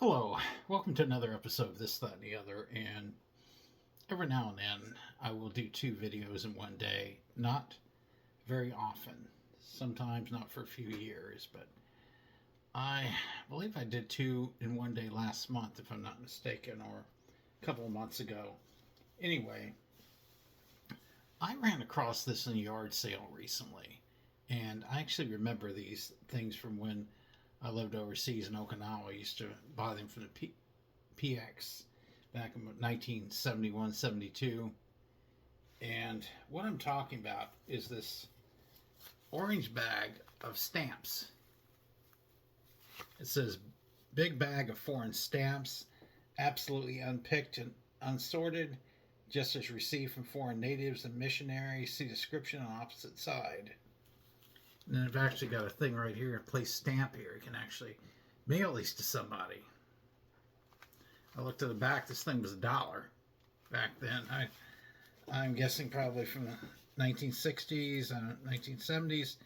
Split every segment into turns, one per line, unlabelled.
Hello, welcome to another episode of This, That, and the Other. And every now and then I will do two videos in one day. Not very often, sometimes not for a few years, but I believe I did two in one day last month, if I'm not mistaken, or a couple of months ago. Anyway, I ran across this in a yard sale recently, and I actually remember these things from when I lived overseas in Okinawa. I used to buy them from the PX back in 1971, 72. And what I'm talking about is this orange bag of stamps. It says, big bag of foreign stamps, absolutely unpicked and unsorted, just as received from foreign natives and missionaries. See description on opposite side. And then I've actually got a thing right here, a place stamp here. You can actually mail these to somebody. I looked at the back. This thing was $1 back then. I'm guessing probably from the 1960s, 1970s. It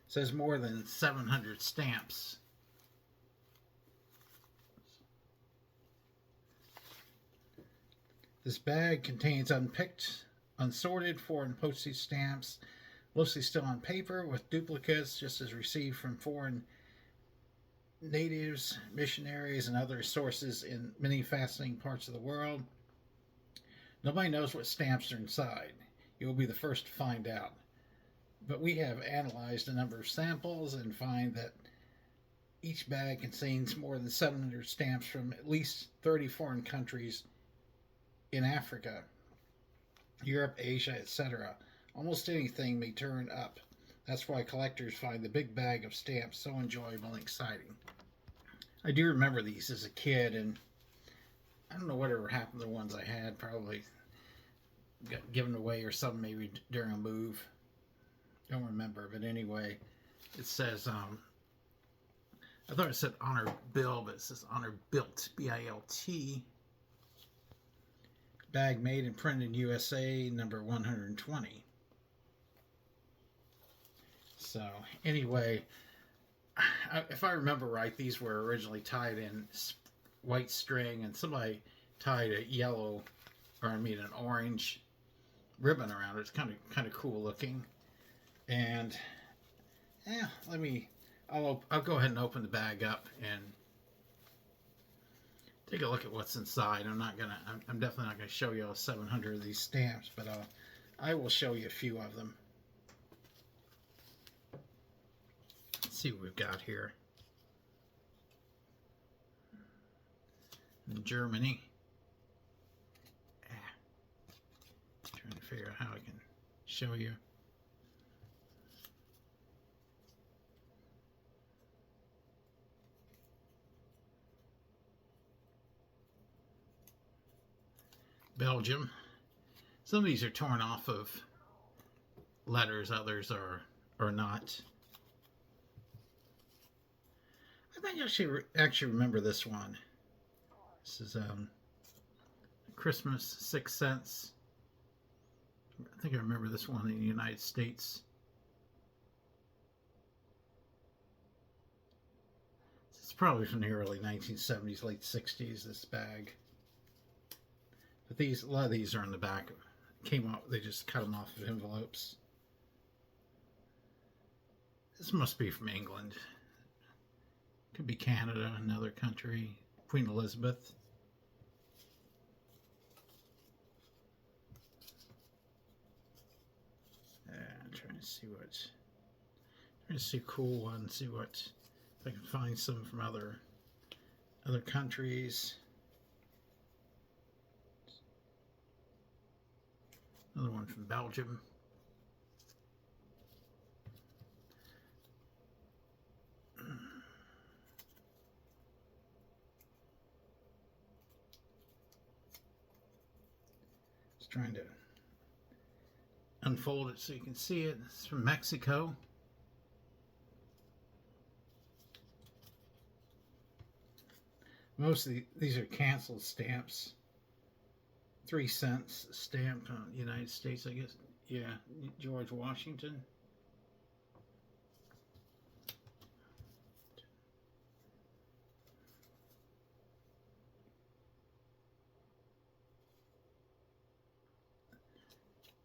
says more than 700 stamps. This bag contains unpicked, unsorted foreign postage stamps, mostly still on paper, with duplicates just as received from foreign natives, missionaries, and other sources in many fascinating parts of the world. Nobody knows what stamps are inside. You will be the first to find out. But we have analyzed a number of samples and find that each bag contains more than 700 stamps from at least 30 foreign countries in Africa, Europe, Asia, etc. Almost anything may turn up. That's why collectors find the big bag of stamps so enjoyable and exciting. I do remember these as a kid, and I don't know whatever happened to the ones I had. Probably got given away or something, maybe during a move. Don't remember, but anyway, it says, I thought it said Honor Bill, but it says Honor Bilt, B-I-L-T. Bag made and printed in USA, number 120. So, anyway, if I remember right, these were originally tied in white string, and somebody tied a yellow, or I mean an orange ribbon around it. It's kind of cool looking. And yeah, I'll go ahead and open the bag up and take a look at what's inside. I'm definitely not gonna show you all 700 of these stamps, but I will show you a few of them. Let's see what we've got here. In Germany. Trying to figure out how I can show you. Belgium. Some of these are torn off of letters, others are not. I think I actually remember this one. This is Christmas 6 cents. I think I remember this one in the United States. It's probably from the early 1970s, late 60s, this bag. But a lot of these are in the back. Came out, they just cut them off of envelopes. This must be from England. Could be Canada, another country. Queen Elizabeth. I'm trying to see a cool one. See what if I can find some from other countries. Another one from Belgium. Just trying to unfold it so you can see it. It's from Mexico. Most of these are canceled stamps. 3 cents stamp on United States, I guess. Yeah, George Washington.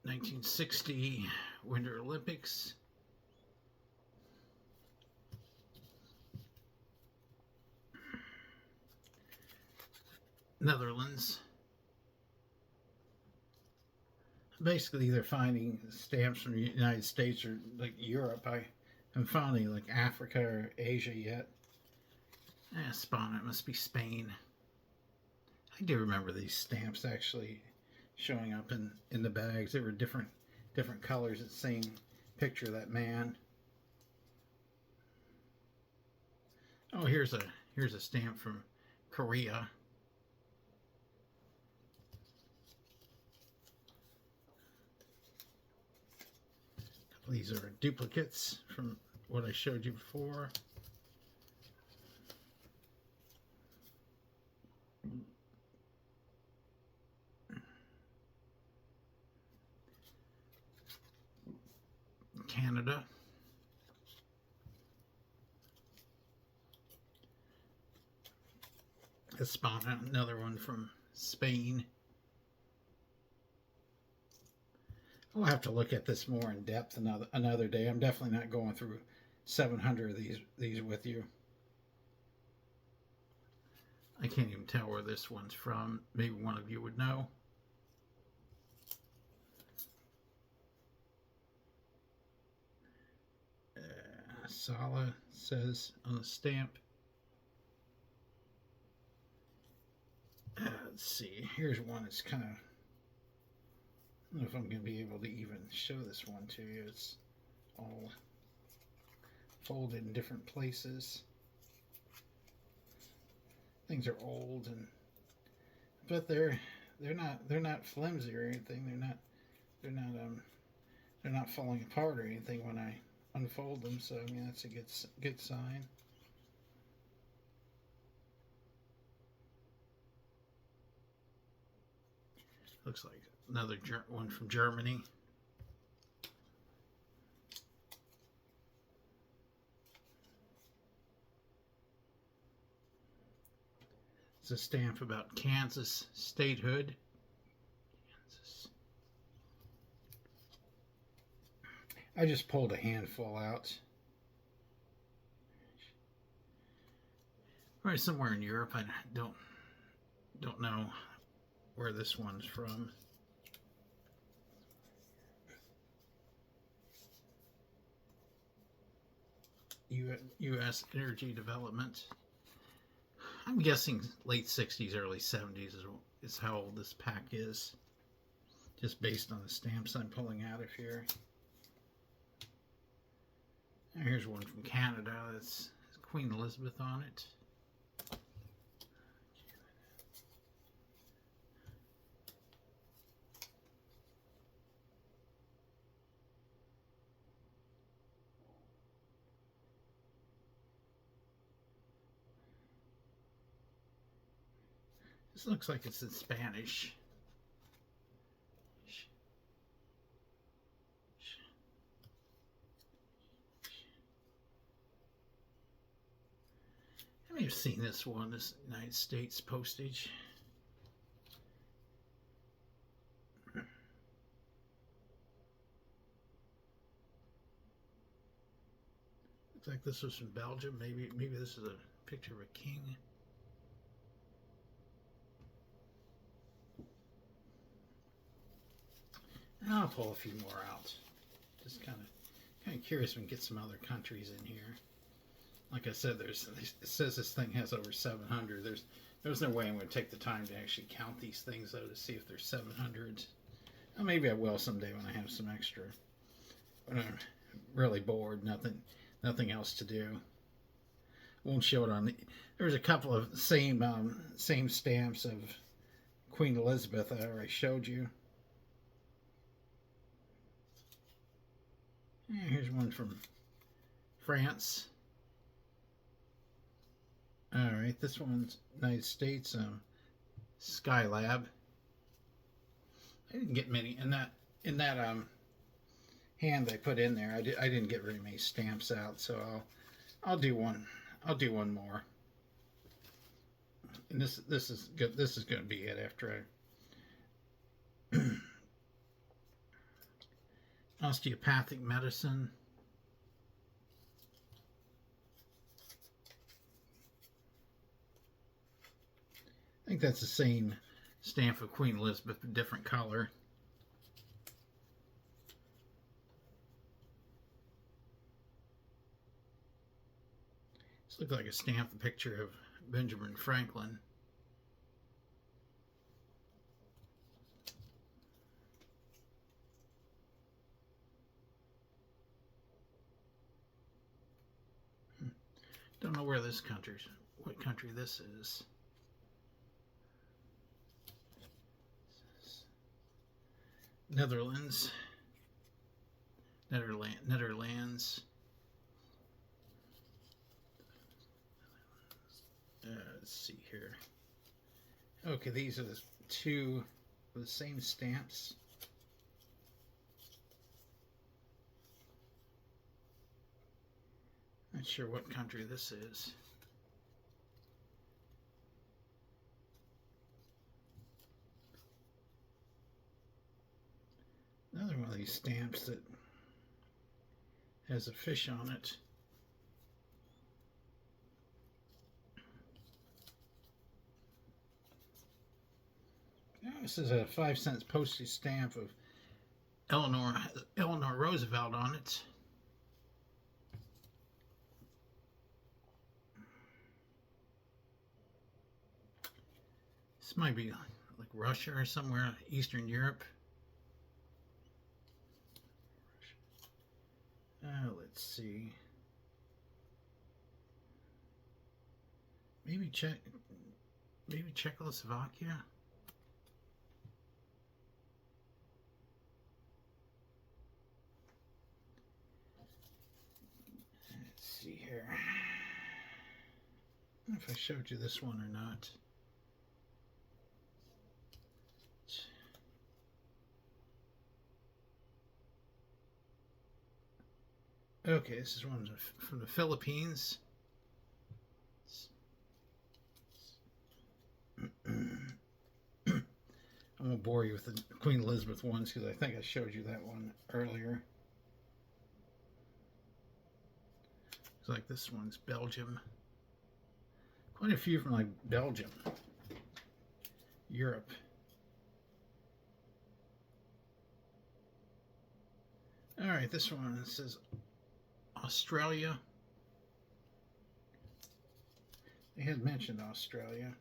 1960 Winter Olympics. Netherlands. Basically, they're finding stamps from the United States or like Europe. I haven't found any like Africa or Asia yet. Spawn, it must be Spain. I do remember these stamps actually showing up in the bags. They were different colors. It's the same picture of that man. Oh, here's a stamp from Korea. These are duplicates from what I showed you before. Canada. Hispana, another one from Spain. I'll have to look at this more in depth another day. I'm definitely not going through 700 of these with you. I can't even tell where this one's from. Maybe one of you would know. Sala says on the stamp. Let's see. Here's one that's kind of... I don't know if I'm going to be able to even show this one to you. It's all folded in different places. Things are old, but they're not flimsy or anything. They're not falling apart or anything when I unfold them. So I mean that's a good sign. Looks like another one from Germany. It's a stamp about Kansas statehood. Kansas. I just pulled a handful out. Right, somewhere in Europe. I don't know where this one's from. U.S. Energy Development. I'm guessing late 60s, early 70s is how old this pack is. Just based on the stamps I'm pulling out of here. And here's one from Canada. That's Queen Elizabeth on it. This looks like it's in Spanish. I may have seen this one, this United States postage. Looks like this was from Belgium. Maybe this is a picture of a king. I'll pull a few more out. Just kind of curious if we can get some other countries in here. Like I said, it says this thing has over 700. There's no way I'm going to take the time to actually count these things though to see if there's 700. Well, maybe I will someday when I have some extra. When I'm really bored, nothing else to do. Won't show it on the. There's a couple of same stamps of Queen Elizabeth I already showed you. Here's one from France. All right, this one's United States. Skylab. I didn't get many in that hand I put in there. I didn't get very many stamps out, so I'll do one. I'll do one more. And this is good. This is going to be it after I. osteopathic medicine. I think that's the same stamp of Queen Elizabeth, but different color. This looks like a stamped picture of Benjamin Franklin. Don't know where this country's, what country this is. Netherlands. Netherlands. Let's see here. Okay, these are the two of the same stamps. Not sure what country this is. Another one of these stamps that has a fish on it. Now, this is a 5-cent postage stamp of Eleanor Roosevelt on it. This might be like Russia or somewhere, Eastern Europe. Let's see. Maybe Czechoslovakia. Let's see here. I don't know if I showed you this one or not. Okay, this is one from the Philippines. I won't bore you with the Queen Elizabeth ones because I think I showed you that one earlier. Looks like this one's Belgium. Quite a few from like Belgium, Europe. All right, this one says Australia. They had mentioned Australia.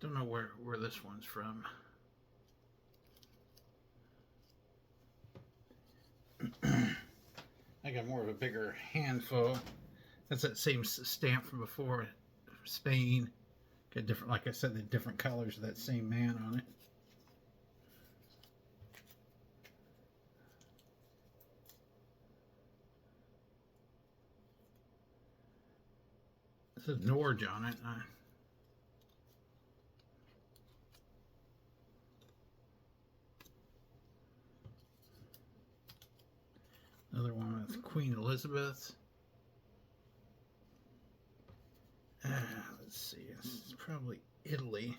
Don't know where this one's from. I got more of a bigger handful. That's that same stamp from before, Spain. Got different, like I said, the different colors of that same man on it. It says Norge on it. Another one with Queen Elizabeth. Let's see. It's probably Italy.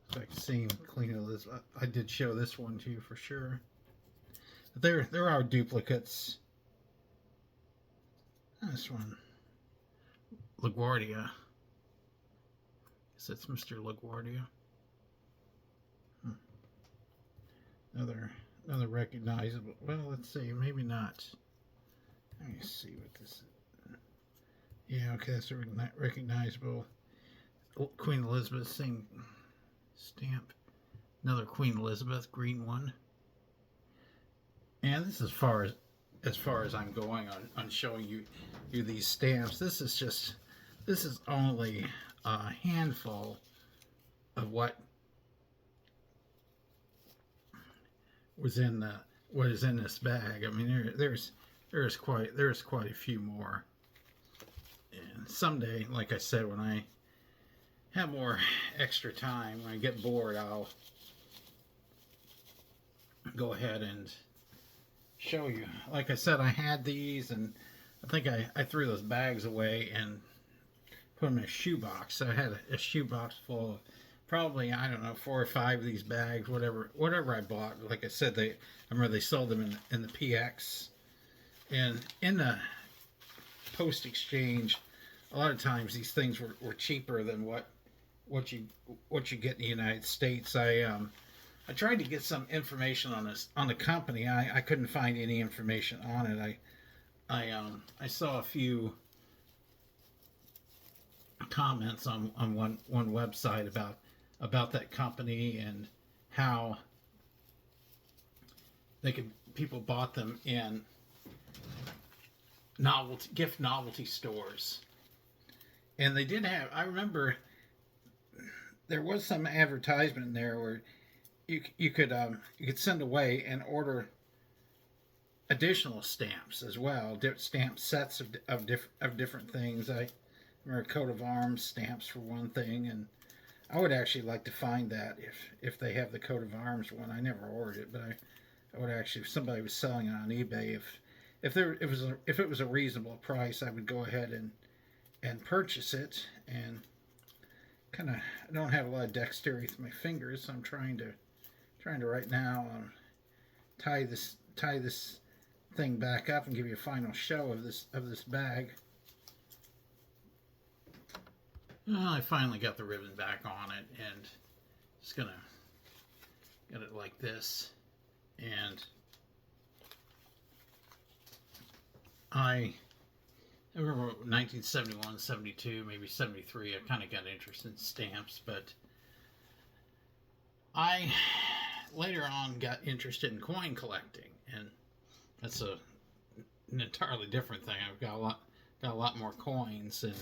It's like seeing Queen Elizabeth. I did show this one to you for sure. But there are duplicates. This one, LaGuardia. That's Mr. LaGuardia. Another recognizable. Well, let's see. Maybe not. Let me see what this is. Yeah, okay, that's a recognizable Queen Elizabeth, same stamp. Another Queen Elizabeth, green one. And this is as far as I'm going on showing you these stamps. This is only a handful of what is in this bag. I mean, there's quite a few more. And someday, like I said, when I have more extra time, when I get bored, I'll go ahead and show you. Like I said, I had these, and I think I threw those bags away and put them in a shoebox. I had a shoebox full of probably, I don't know, 4 or 5 of these bags, whatever I bought. Like I said, I remember they sold them in the PX, and in the post exchange, a lot of times these things were cheaper than what you what you get in the United States. I tried to get some information on the company. I couldn't find any information on it. I saw a few comments on one website about that company and how people bought them in gift novelty stores, and they did have. I remember there was some advertisement in there where you could send away and order additional stamps as well, stamp sets of different things. I remember coat of arms stamps for one thing, and I would actually like to find that if they have the coat of arms one. I never ordered it, but I would actually, if somebody was selling it on eBay, if it was a reasonable price, I would go ahead and purchase it. And kind of, I don't have a lot of dexterity with my fingers, so I'm trying to right now tie this thing back up and give you a final show of this bag. Well, I finally got the ribbon back on it, and just gonna get it like this. And I remember 1971, 72, maybe 73, I kind of got interested in stamps, but I later on got interested in coin collecting, and that's an entirely different thing. I've got a lot more coins, and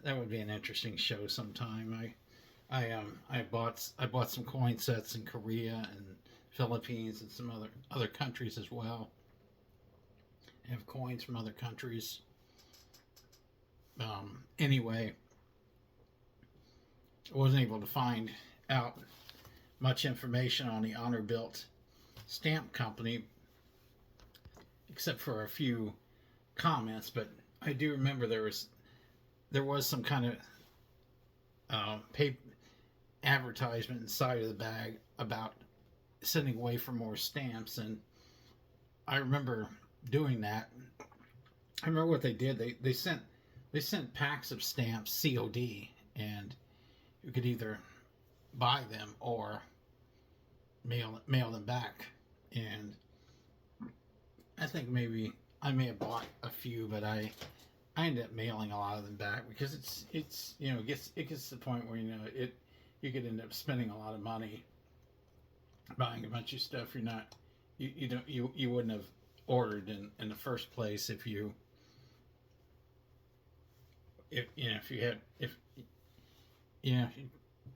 that would be an interesting show sometime. I bought some coin sets in Korea and Philippines and some other countries as well. I have coins from other countries. Anyway, I wasn't able to find out much information on the Honor Bilt stamp company, except for a few comments. But I do remember there was some kind of advertisement inside of the bag about sending away for more stamps, and I remember doing that. I remember what they did. They sent packs of stamps COD, and you could either buy them or mail them back. And I think maybe I may have bought a few, but I ended up mailing a lot of them back because it's it gets to the point where you could end up spending a lot of money buying a bunch of stuff you wouldn't have ordered in the first place if you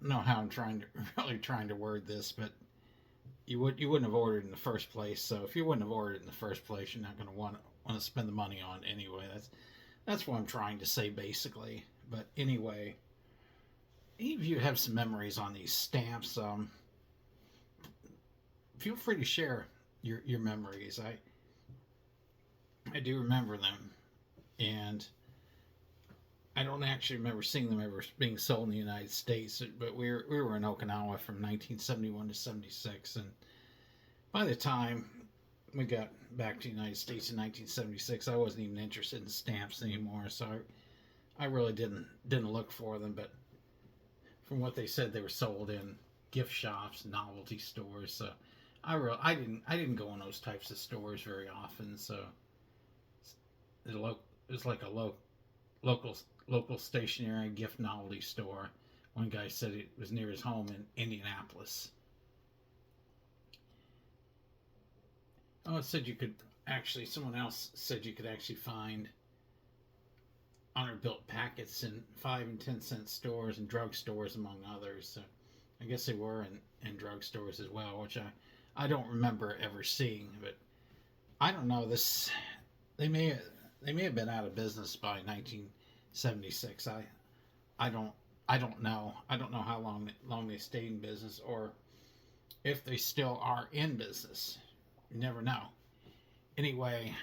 know how I'm trying to word this, but you wouldn't have ordered in the first place. So if you wouldn't have ordered in the first place, you're not going to want to spend the money on it anyway. That's what I'm trying to say basically. But anyway, if you have some memories on these stamps, feel free to share your memories. I do remember them, and I don't actually remember seeing them ever being sold in the United States, but we were in Okinawa from 1971 to 76, and by the time we got back to the United States in 1976, I wasn't even interested in stamps anymore, so I really didn't look for them. But from what they said, they were sold in gift shops, novelty stores. So I didn't go in those types of stores very often. So it was like a local stationery gift novelty store. One guy said it was near his home in Indianapolis. Oh, it said someone else said you could actually find Honor Bilt packets in 5 and 10 cent stores and drugstores, among others. So I guess they were in drugstores as well, which I don't remember ever seeing. But I don't know, they may have been out of business by 1976. I don't know. I don't know how long they stayed in business, or if they still are in business. You never know. Anyway,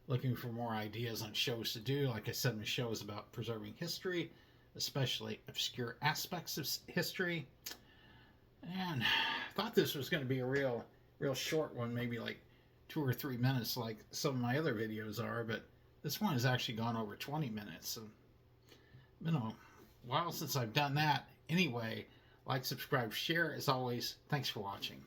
looking for more ideas on shows to do. Like I said, my show is about preserving history, especially obscure aspects of history. And I thought this was going to be a real short one, maybe like 2 or 3 minutes, like some of my other videos are. But this one has actually gone over 20 minutes. And it's been a while since I've done that. Anyway, like, subscribe, share. As always, thanks for watching.